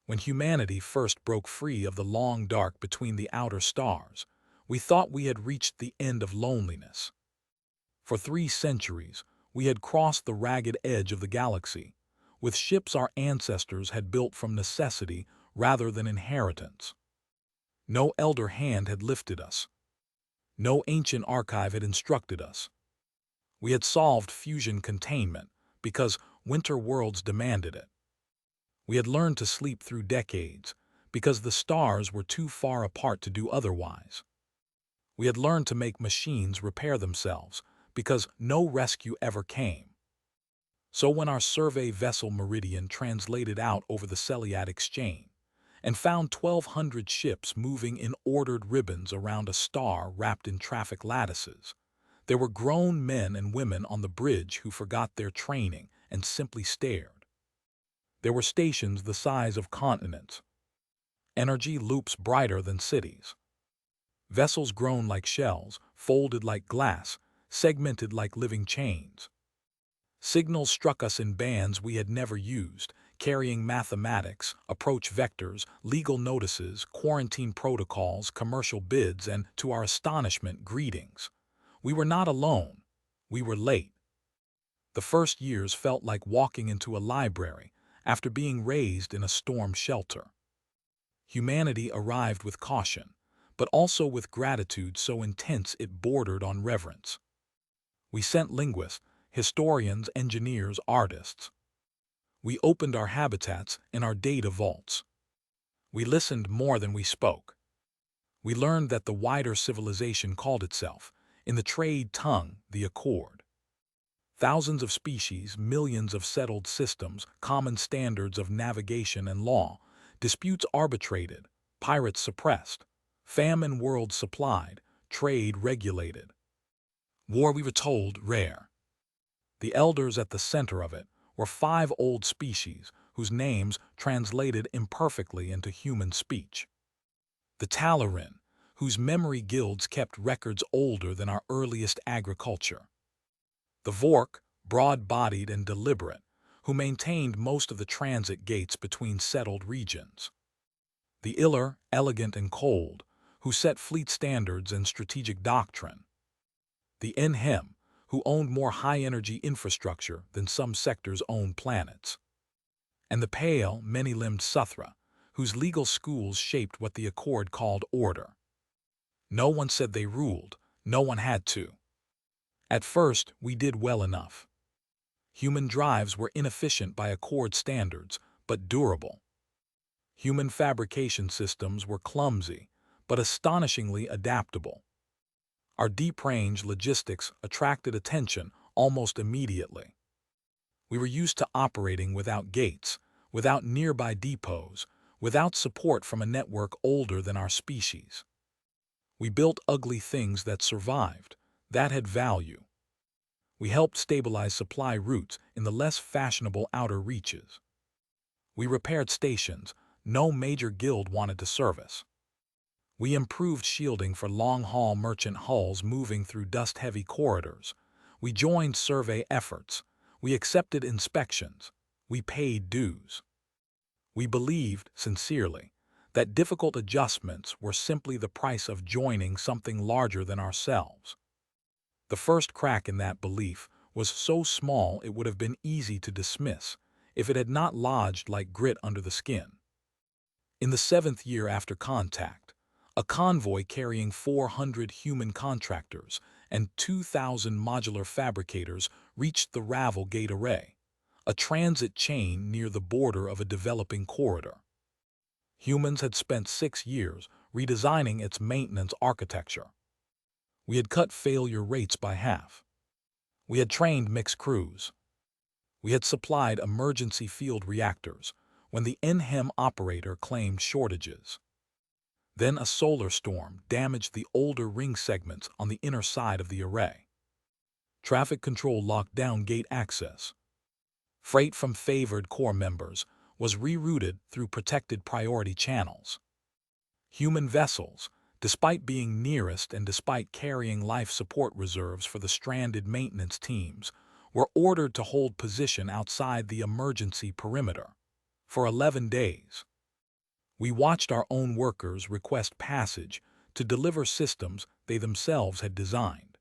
When humanity first broke free of the long dark between the outer stars, we thought we had reached the end of loneliness. For 3 centuries, we had crossed the ragged edge of the galaxy, with ships our ancestors had built from necessity rather than inheritance. No elder hand had lifted us. No ancient archive had instructed us. We had solved fusion containment because winter worlds demanded it. We had learned to sleep through decades because the stars were too far apart to do otherwise. We had learned to make machines repair themselves because no rescue ever came. So when our survey vessel Meridian translated out over the Celiatic Chain and found 1,200 ships moving in ordered ribbons around a star wrapped in traffic lattices, there were grown men and women on the bridge who forgot their training and simply stared. There were stations the size of continents, energy loops brighter than cities, vessels grown like shells, folded like glass, segmented like living chains. Signals struck us in bands we had never used, carrying mathematics, approach vectors, legal notices, quarantine protocols, commercial bids, and, to our astonishment, greetings. We were not alone. We were late. The first years felt like walking into a library after being raised in a storm shelter. Humanity arrived with caution, but also with gratitude so intense it bordered on reverence. We sent linguists, historians, engineers, artists. We opened our habitats and our data vaults. We listened more than we spoke. We learned that the wider civilization called itself, in the trade tongue, the Accord. Thousands of species, millions of settled systems, common standards of navigation and law, disputes arbitrated, pirates suppressed, famine worlds supplied, trade regulated. War, we were told, rare. The elders at the center of it were 5 old species whose names translated imperfectly into human speech. The Talarin, whose memory guilds kept records older than our earliest agriculture. The Vork, broad-bodied and deliberate, who maintained most of the transit gates between settled regions. The Iller, elegant and cold, who set fleet standards and strategic doctrine. The Nhem, who owned more high-energy infrastructure than some sectors owned planets. And the pale, many-limbed Suthra, whose legal schools shaped what the Accord called order. No one said they ruled, no one had to. At first, we did well enough. Human drives were inefficient by Accord standards, but durable. Human fabrication systems were clumsy, but astonishingly adaptable. Our deep-range logistics attracted attention almost immediately. We were used to operating without gates, without nearby depots, without support from a network older than our species. We built ugly things that survived, that had value. We helped stabilize supply routes in the less fashionable outer reaches. We repaired stations no major guild wanted to service. We improved shielding for long-haul merchant hulls moving through dust-heavy corridors. We joined survey efforts. We accepted inspections. We paid dues. We believed, sincerely, that difficult adjustments were simply the price of joining something larger than ourselves. The first crack in that belief was so small it would have been easy to dismiss if it had not lodged like grit under the skin. In the 7th year after contact, a convoy carrying 400 human contractors and 2,000 modular fabricators reached the Ravel Gate Array, a transit chain near the border of a developing corridor. Humans had spent 6 years redesigning its maintenance architecture. We had cut failure rates by half. We had trained mixed crews. We had supplied emergency field reactors when the Nhem operator claimed shortages. Then a solar storm damaged the older ring segments on the inner side of the array. Traffic control locked down gate access. Freight from favored core members was rerouted through protected priority channels. Human vessels, despite being nearest and despite carrying life support reserves for the stranded maintenance teams, were ordered to hold position outside the emergency perimeter for 11 days. We watched our own workers request passage to deliver systems they themselves had designed.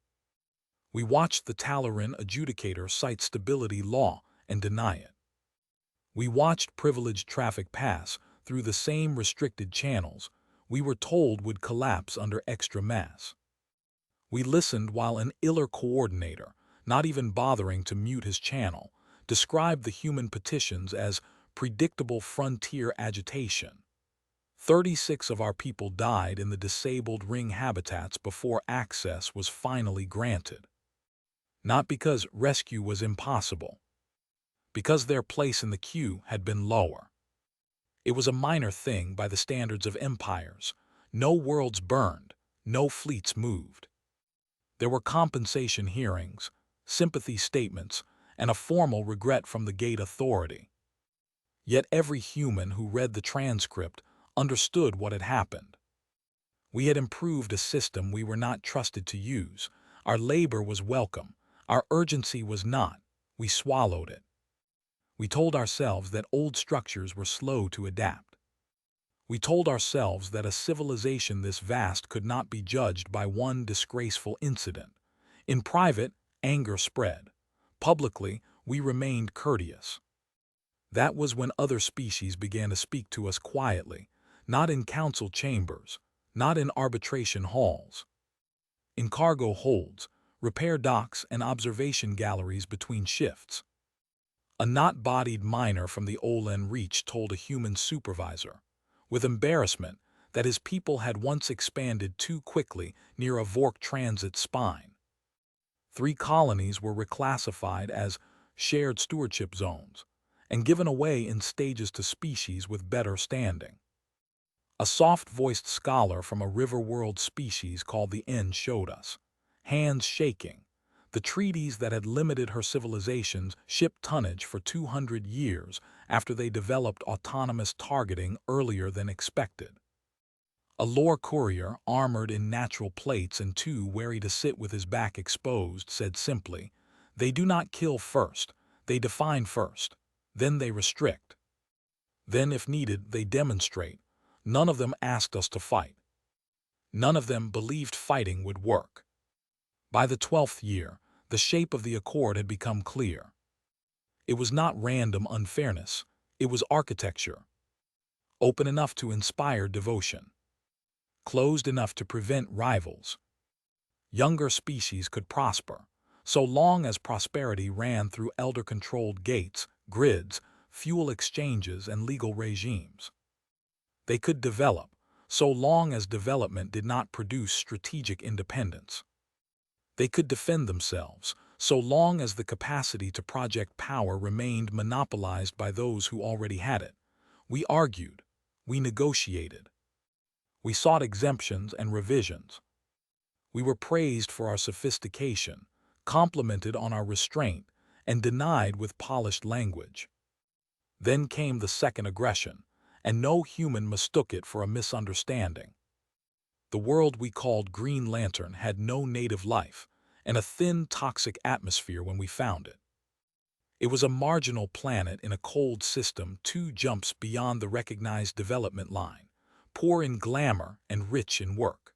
We watched the Talaran adjudicator cite stability law and deny it. We watched privileged traffic pass through the same restricted channels we were told would collapse under extra mass. We listened while an iller coordinator, not even bothering to mute his channel, described the human petitions as predictable frontier agitation. 36 of our people died in the disabled ring habitats before access was finally granted. Not because rescue was impossible, because their place in the queue had been lower. It was a minor thing by the standards of empires. No worlds burned, no fleets moved. There were compensation hearings, sympathy statements, and a formal regret from the gate authority. Yet every human who read the transcript understood what had happened. We had improved a system we were not trusted to use. Our labor was welcome. Our urgency was not. We swallowed it. We told ourselves that old structures were slow to adapt. We told ourselves that a civilization this vast could not be judged by one disgraceful incident. In private, anger spread. Publicly, we remained courteous. That was when other species began to speak to us quietly, not in council chambers, not in arbitration halls. In cargo holds, repair docks, and observation galleries between shifts. A knot-bodied miner from the Olen Reach told a human supervisor, with embarrassment, that his people had once expanded too quickly near a Vork transit spine. 3 colonies were reclassified as shared stewardship zones and given away in stages to species with better standing. A soft-voiced scholar from a river-world species called the N showed us, hands shaking, the treaties that had limited her civilization's ship tonnage for 200 years after they developed autonomous targeting earlier than expected. A lore courier, armored in natural plates and too wary to sit with his back exposed, said simply, "They do not kill first, they define first, then they restrict. Then, if needed, they demonstrate. None of them asked us to fight. None of them believed fighting would work." By the 12th year, the shape of the accord had become clear. It was not random unfairness, it was architecture. Open enough to inspire devotion. Closed enough to prevent rivals. Younger species could prosper, so long as prosperity ran through elder-controlled gates, grids, fuel exchanges, and legal regimes. They could develop, so long as development did not produce strategic independence. They could defend themselves, so long as the capacity to project power remained monopolized by those who already had it. We argued. We negotiated. We sought exemptions and revisions. We were praised for our sophistication, complimented on our restraint, and denied with polished language. Then came the second aggression, and no human mistook it for a misunderstanding. The world we called Green Lantern had no native life, and a thin, toxic atmosphere when we found it. It was a marginal planet in a cold system 2 jumps beyond the recognized development line, poor in glamour and rich in work.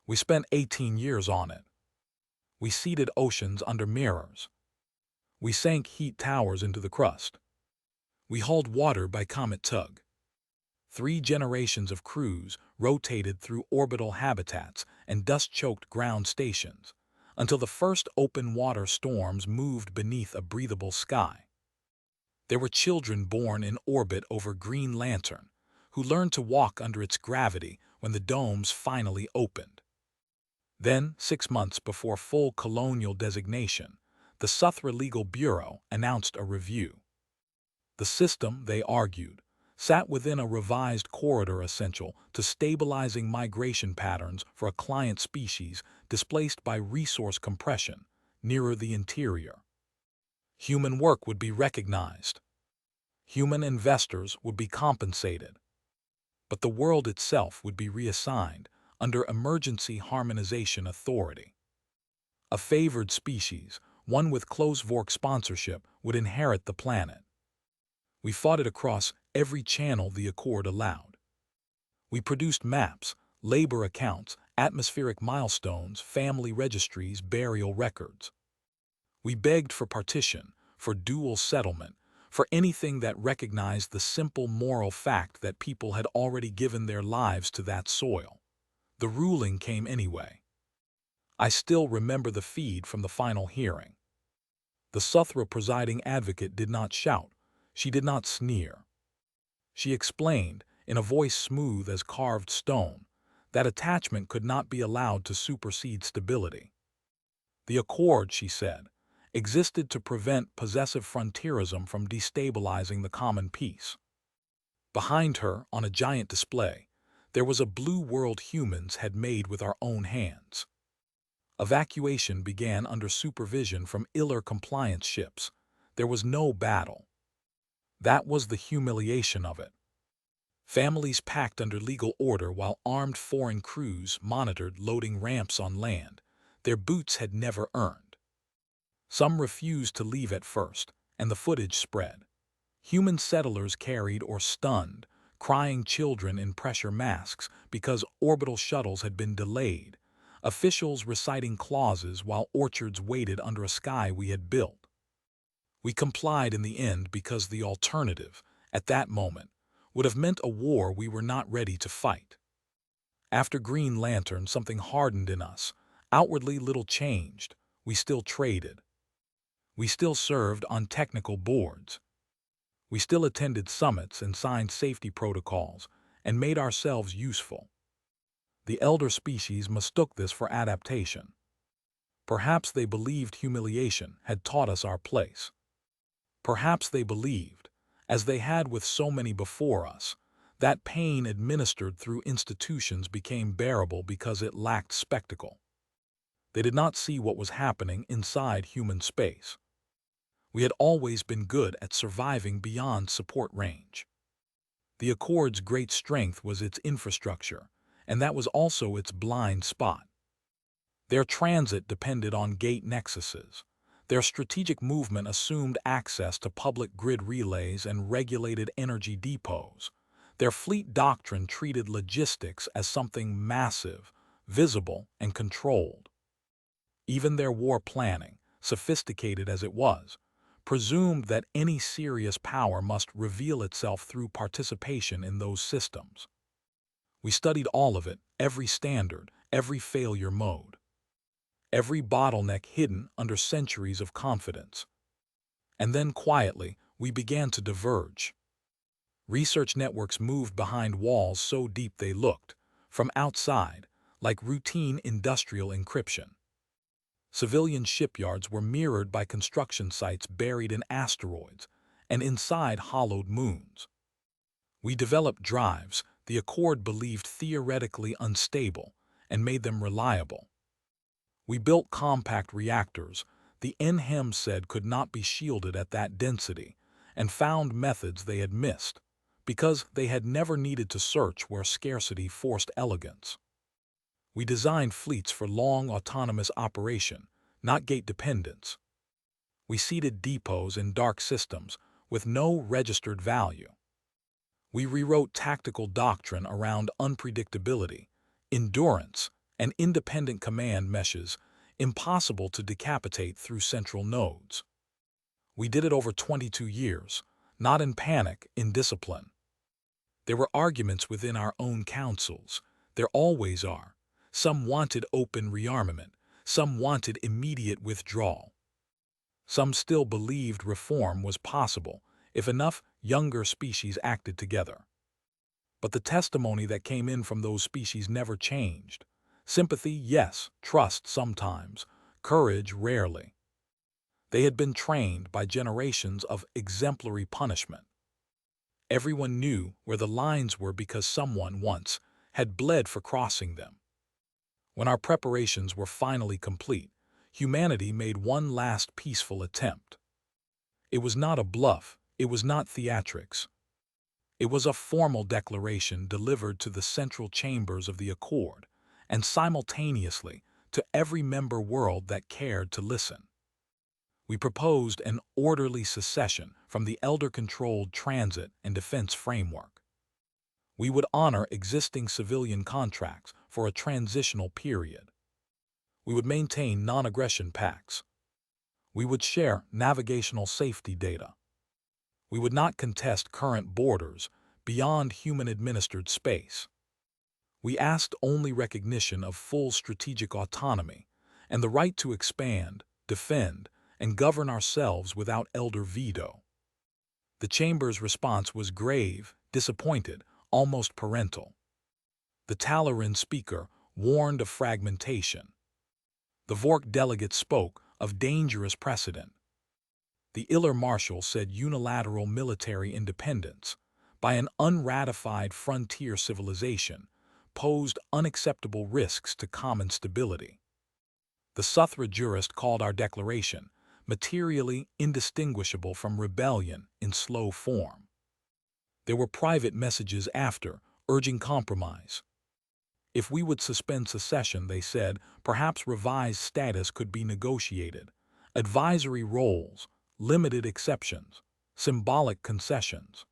We spent 18 years on it. We seeded oceans under mirrors. We sank heat towers into the crust. We hauled water by comet tug. 3 generations of crews rotated through orbital habitats and dust-choked ground stations, until the first open-water storms moved beneath a breathable sky. There were children born in orbit over Green Lantern, who learned to walk under its gravity when the domes finally opened. Then, 6 months before full colonial designation, the Suthra Legal Bureau announced a review. The system, they argued, sat within a revised corridor essential to stabilizing migration patterns for a client species displaced by resource compression nearer the interior. Human work would be recognized. Human investors would be compensated. But the world itself would be reassigned under emergency harmonization authority. A favored species, one with close Vork sponsorship, would inherit the planet. We fought it across every channel the Accord allowed. We produced maps, labor accounts, atmospheric milestones, family registries, burial records. We begged for partition, for dual settlement, for anything that recognized the simple moral fact that people had already given their lives to that soil. The ruling came anyway. I still remember the feed from the final hearing. The Suthra presiding advocate did not shout. She did not sneer. She explained, in a voice smooth as carved stone, that attachment could not be allowed to supersede stability. The accord, she said, existed to prevent possessive frontierism from destabilizing the common peace. Behind her, on a giant display, there was a blue world humans had made with our own hands. Evacuation began under supervision from iller compliance ships. There was no battle. That was the humiliation of it. Families packed under legal order while armed foreign crews monitored loading ramps on land their boots had never earned. Some refused to leave at first, and the footage spread. Human settlers carried or stunned, crying children in pressure masks because orbital shuttles had been delayed, officials reciting clauses while orchards waited under a sky we had built. We complied in the end because the alternative, at that moment, would have meant a war we were not ready to fight. After Green Lantern, something hardened in us. Outwardly little changed. We still traded. We still served on technical boards. We still attended summits and signed safety protocols and made ourselves useful. The elder species mistook this for adaptation. Perhaps they believed humiliation had taught us our place. Perhaps they believed, as they had with so many before us, that pain administered through institutions became bearable because it lacked spectacle. They did not see what was happening inside human space. We had always been good at surviving beyond support range. The Accord's great strength was its infrastructure, and that was also its blind spot. Their transit depended on gate nexuses. Their strategic movement assumed access to public grid relays and regulated energy depots. Their fleet doctrine treated logistics as something massive, visible, and controlled. Even their war planning, sophisticated as it was, presumed that any serious power must reveal itself through participation in those systems. We studied all of it, every standard, every failure mode, every bottleneck hidden under centuries of confidence. And then quietly, we began to diverge. Research networks moved behind walls so deep they looked, from outside, like routine industrial encryption. Civilian shipyards were mirrored by construction sites buried in asteroids and inside hollowed moons. We developed drives the Accord believed theoretically unstable and made them reliable. We built compact reactors the NHEM said could not be shielded at that density, and found methods they had missed because they had never needed to search where scarcity forced elegance. We designed fleets for long autonomous operation, not gate dependence. We seeded depots in dark systems with no registered value. We rewrote tactical doctrine around unpredictability, endurance, and independent command meshes impossible to decapitate through central nodes. We did it over 22 years, not in panic, in discipline. There were arguments within our own councils. There always are. Some wanted open rearmament. Some wanted immediate withdrawal. Some still believed reform was possible if enough younger species acted together. But the testimony that came in from those species never changed. Sympathy, yes. Trust, sometimes. Courage, rarely. They had been trained by generations of exemplary punishment. Everyone knew where the lines were because someone once had bled for crossing them. When our preparations were finally complete, humanity made one last peaceful attempt. It was not a bluff, it was not theatrics. It was a formal declaration delivered to the central chambers of the Accord, and simultaneously to every member world that cared to listen. We proposed an orderly secession from the elder-controlled transit and defense framework. We would honor existing civilian contracts for a transitional period. We would maintain non-aggression pacts. We would share navigational safety data. We would not contest current borders beyond human-administered space. We asked only recognition of full strategic autonomy and the right to expand, defend, and govern ourselves without elder veto. The Chamber's response was grave, disappointed, almost parental. The Talaran speaker warned of fragmentation. The Vork delegate spoke of dangerous precedent. The Iller Marshal said unilateral military independence by an unratified frontier civilization posed unacceptable risks to common stability. The Suthra jurist called our declaration materially indistinguishable from rebellion in slow form. There were private messages after, urging compromise. If we would suspend secession, they said, perhaps revised status could be negotiated. Advisory roles, limited exceptions, symbolic concessions.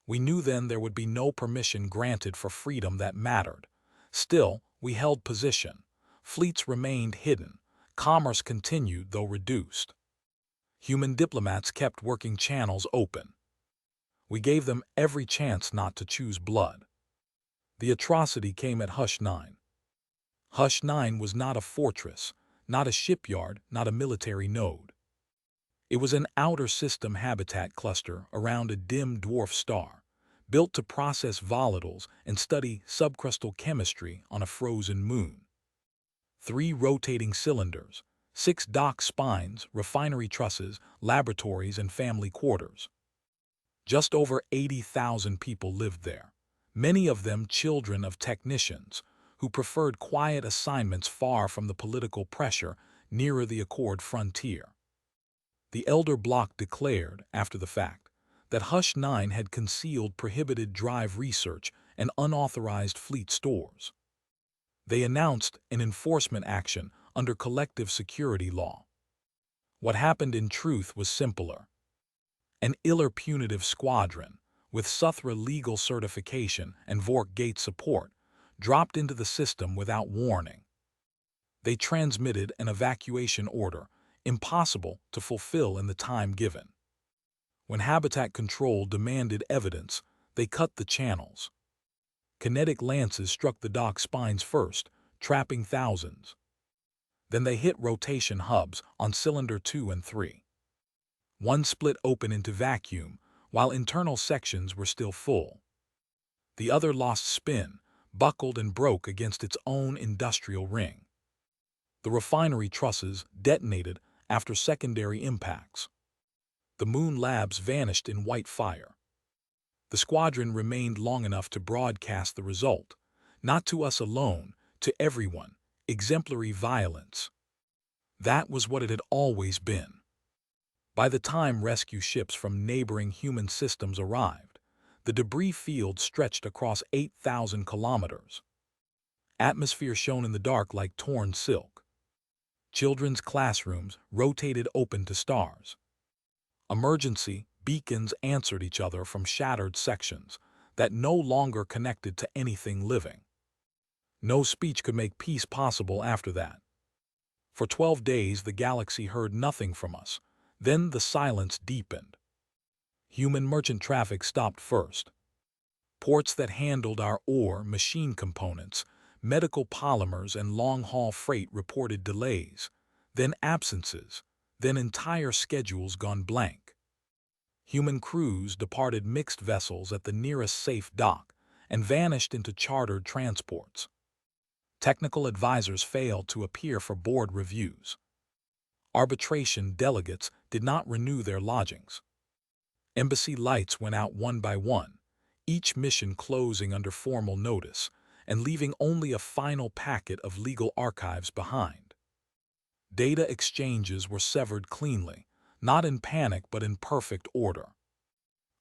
We knew then there would be no permission granted for freedom that mattered. Still, we held position. Fleets remained hidden. Commerce continued, though reduced. Human diplomats kept working channels open. We gave them every chance not to choose blood. The atrocity came at Hush 9. Hush 9 was not a fortress, not a shipyard, not a military node. It was an outer system habitat cluster around a dim dwarf star, built to process volatiles and study subcrustal chemistry on a frozen moon. 3 rotating cylinders, 6 dock spines, refinery trusses, laboratories, and family quarters. Just over 80,000 people lived there, many of them children of technicians who preferred quiet assignments far from the political pressure nearer the Accord frontier. The elder bloc declared, after the fact, that Hush 9 had concealed prohibited drive research and unauthorized fleet stores. They announced an enforcement action under collective security law. What happened in truth was simpler. An Iller punitive squadron, with Suthra legal certification and Vork Gate support, dropped into the system without warning. They transmitted an evacuation order, impossible to fulfill in the time given. When Habitat Control demanded evidence, they cut the channels. Kinetic lances struck the dock spines first, trapping thousands. Then they hit rotation hubs on cylinder 2 and 3. One split open into vacuum, while internal sections were still full. The other lost spin, buckled and broke against its own industrial ring. The refinery trusses detonated after secondary impacts. The moon labs vanished in white fire. The squadron remained long enough to broadcast the result, not to us alone, to everyone, exemplary violence. That was what it had always been. By the time rescue ships from neighboring human systems arrived, the debris field stretched across 8,000 kilometers. Atmosphere shone in the dark like torn silk. Children's classrooms rotated open to stars. Emergency beacons answered each other from shattered sections that no longer connected to anything living. No speech could make peace possible after that. For 12 days the galaxy heard nothing from us. Then the silence deepened. Human merchant traffic stopped first. Ports that handled our ore, machine components, medical polymers, and long-haul freight reported delays, then absences, then entire schedules gone blank. Human crews departed mixed vessels at the nearest safe dock and vanished into chartered transports. Technical advisors failed to appear for board reviews. Arbitration delegates did not renew their lodgings. Embassy lights went out one by one, each mission closing under formal notice and leaving only a final packet of legal archives behind. Data exchanges were severed cleanly, not in panic but in perfect order.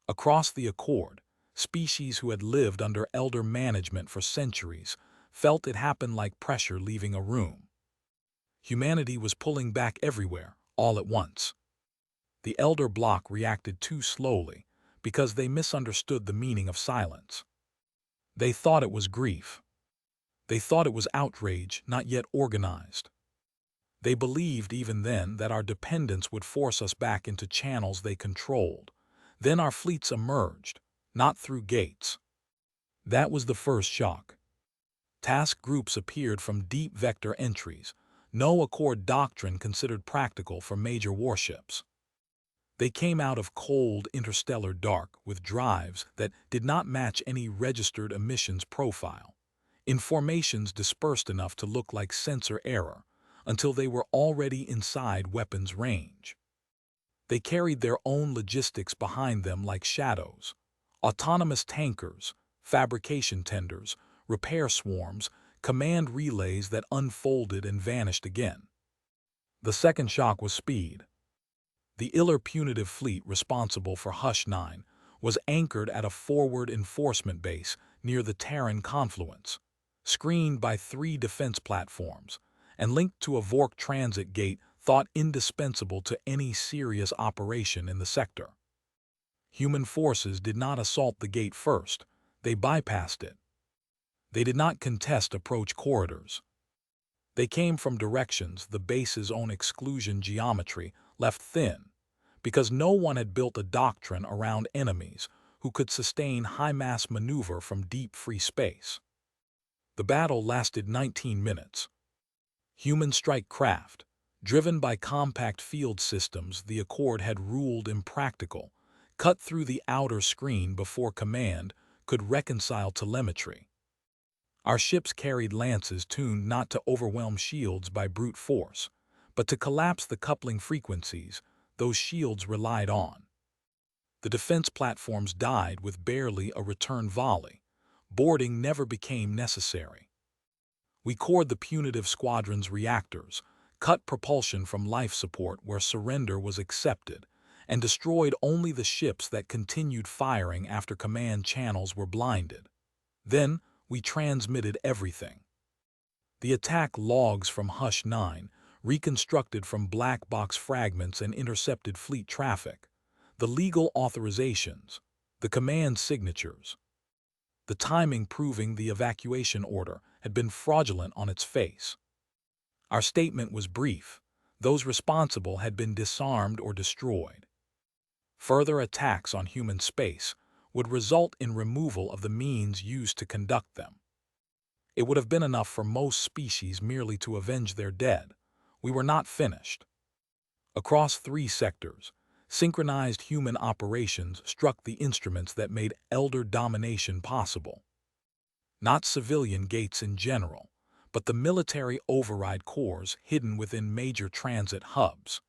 Across the Accord, species who had lived under elder management for centuries felt it happen like pressure leaving a room. Humanity was pulling back everywhere, all at once. The elder bloc reacted too slowly because they misunderstood the meaning of silence. They thought it was grief. They thought it was outrage, not yet organized. They believed even then that our dependence would force us back into channels they controlled. Then our fleets emerged, not through gates. That was the first shock. Task groups appeared from deep vector entries, no Accord doctrine considered practical for major warships. They came out of cold interstellar dark with drives that did not match any registered emissions profile, in formations dispersed enough to look like sensor error, until they were already inside weapons range. They carried their own logistics behind them like shadows: autonomous tankers, fabrication tenders, repair swarms, command relays that unfolded and vanished again. The second shock was speed. The Iller punitive fleet responsible for Hush 9 was anchored at a forward enforcement base near the Terran confluence, screened by 3 defense platforms, and linked to a Vork transit gate thought indispensable to any serious operation in the sector. Human forces did not assault the gate first, they bypassed it. They did not contest approach corridors. They came from directions the base's own exclusion geometry left thin, because no one had built a doctrine around enemies who could sustain high-mass maneuver from deep free space. The battle lasted 19 minutes. Human strike craft, driven by compact field systems the Accord had ruled impractical, cut through the outer screen before command could reconcile telemetry. Our ships carried lances tuned not to overwhelm shields by brute force, but to collapse the coupling frequencies those shields relied on. The defense platforms died with barely a return volley. Boarding never became necessary. We cored the punitive squadron's reactors, cut propulsion from life support where surrender was accepted, and destroyed only the ships that continued firing after command channels were blinded. Then we transmitted everything. The attack logs from Hush 9, reconstructed from black box fragments and intercepted fleet traffic, the legal authorizations, the command signatures. The timing proving the evacuation order had been fraudulent on its face. Our statement was brief: those responsible had been disarmed or destroyed. Further attacks on human space would result in removal of the means used to conduct them. It would have been enough for most species merely to avenge their dead. We were not finished. Across 3 sectors, synchronized human operations struck the instruments that made elder domination possible. Not civilian gates in general, but the military override cores hidden within major transit hubs.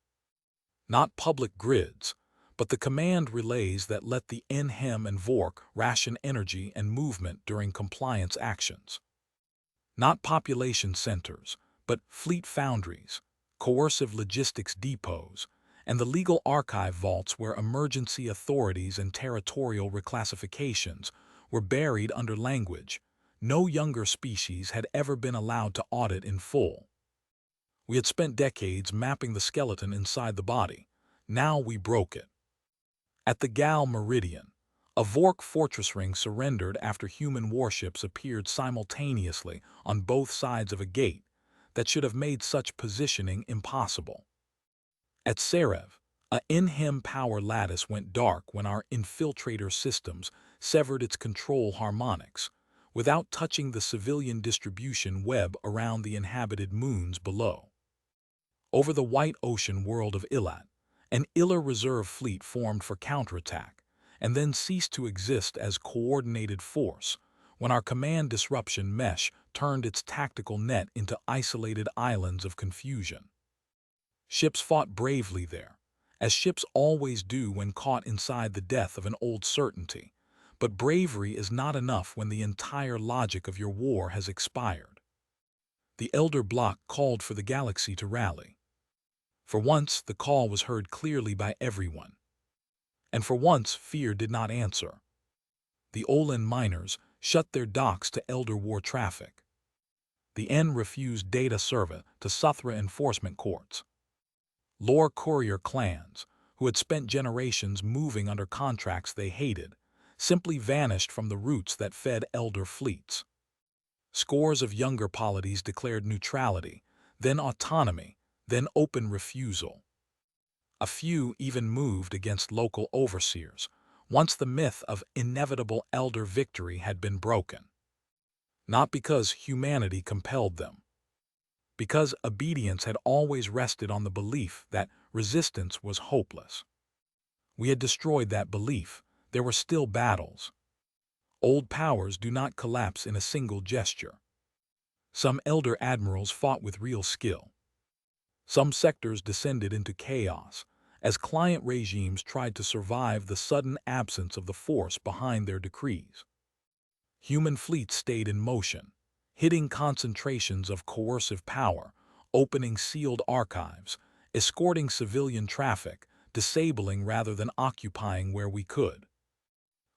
Not public grids, but the command relays that let the NHEM and Vork ration energy and movement during compliance actions. Not population centers, but fleet foundries, coercive logistics depots, and the legal archive vaults where emergency authorities and territorial reclassifications were buried under language no younger species had ever been allowed to audit in full. We had spent decades mapping the skeleton inside the body. Now we broke it. At the Gal Meridian, a Vork fortress ring surrendered after human warships appeared simultaneously on both sides of a gate that should have made such positioning impossible. At Serev, a NHEM power lattice went dark when our infiltrator systems severed its control harmonics, without touching the civilian distribution web around the inhabited moons below. Over the white ocean world of Ilat, an Iller reserve fleet formed for counterattack, and then ceased to exist as coordinated force when our command disruption mesh turned its tactical net into isolated islands of confusion. Ships fought bravely there, as ships always do when caught inside the death of an old certainty, but bravery is not enough when the entire logic of your war has expired. The Elder Block called for the galaxy to rally. For once, the call was heard clearly by everyone. And for once, fear did not answer. The Olin miners shut their docks to Elder War traffic. The N refused data service to Suthra enforcement courts. Lore courier clans, who had spent generations moving under contracts they hated, simply vanished from the routes that fed elder fleets. Scores of younger polities declared neutrality, then autonomy, then open refusal. A few even moved against local overseers, once the myth of inevitable elder victory had been broken. Not because humanity compelled them, because obedience had always rested on the belief that resistance was hopeless. We had destroyed that belief. There were still battles. Old powers do not collapse in a single gesture. Some elder admirals fought with real skill. Some sectors descended into chaos, as client regimes tried to survive the sudden absence of the force behind their decrees. Human fleets stayed in motion, hitting concentrations of coercive power, opening sealed archives, escorting civilian traffic, disabling rather than occupying where we could.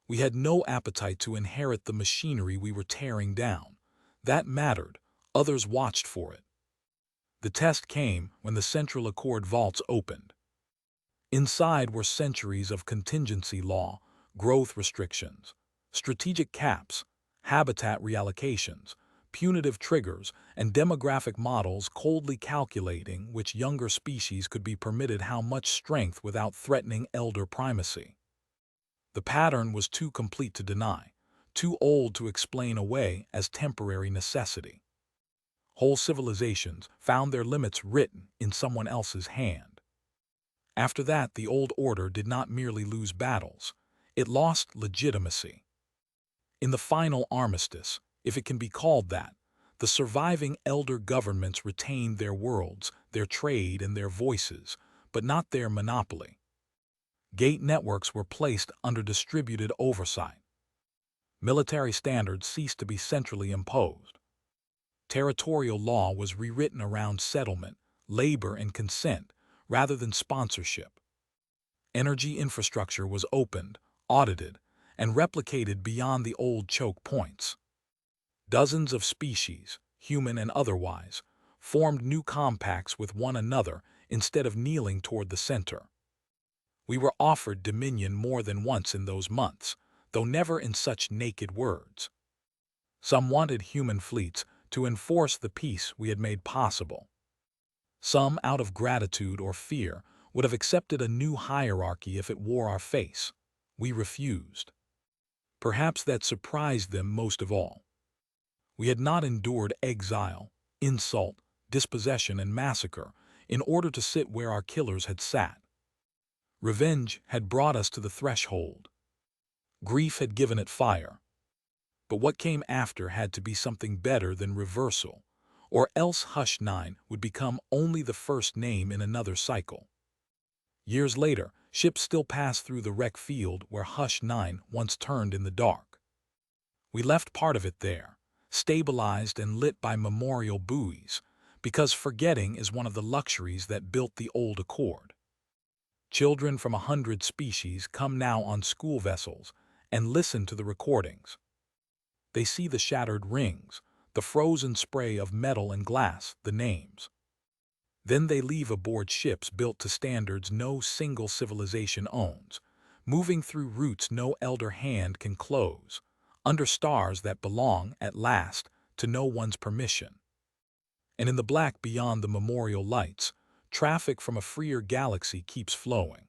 We had no appetite to inherit the machinery we were tearing down. That mattered. Others watched for it. The test came when the Central Accord vaults opened. Inside were centuries of contingency law, growth restrictions, strategic caps, habitat reallocations, punitive triggers, and demographic models coldly calculating which younger species could be permitted how much strength without threatening elder primacy. The pattern was too complete to deny, too old to explain away as temporary necessity. Whole civilizations found their limits written in someone else's hand. After that, the old order did not merely lose battles, it lost legitimacy. In the final armistice, if it can be called that, the surviving elder governments retained their worlds, their trade, and their voices, but not their monopoly. Gate networks were placed under distributed oversight. Military standards ceased to be centrally imposed. Territorial law was rewritten around settlement, labor, and consent, rather than sponsorship. Energy infrastructure was opened, audited, and replicated beyond the old choke points. Dozens of species, human and otherwise, formed new compacts with one another instead of kneeling toward the center. We were offered dominion more than once in those months, though never in such naked words. Some wanted human fleets to enforce the peace we had made possible. Some, out of gratitude or fear, would have accepted a new hierarchy if it wore our face. We refused. Perhaps that surprised them most of all. We had not endured exile, insult, dispossession, and massacre in order to sit where our killers had sat. Revenge had brought us to the threshold. Grief had given it fire. But what came after had to be something better than reversal, or else Hush 9 would become only the first name in another cycle. Years later, ships still pass through the wreck field where Hush 9 once turned in the dark. We left part of it there, stabilized and lit by memorial buoys, because forgetting is one of the luxuries that built the old Accord. Children from 100 species come now on school vessels and listen to the recordings. They see the shattered rings, the frozen spray of metal and glass, the names. Then they leave aboard ships built to standards no single civilization owns, moving through routes no elder hand can close, under stars that belong, at last, to no one's permission. And in the black beyond the memorial lights, traffic from a freer galaxy keeps flowing.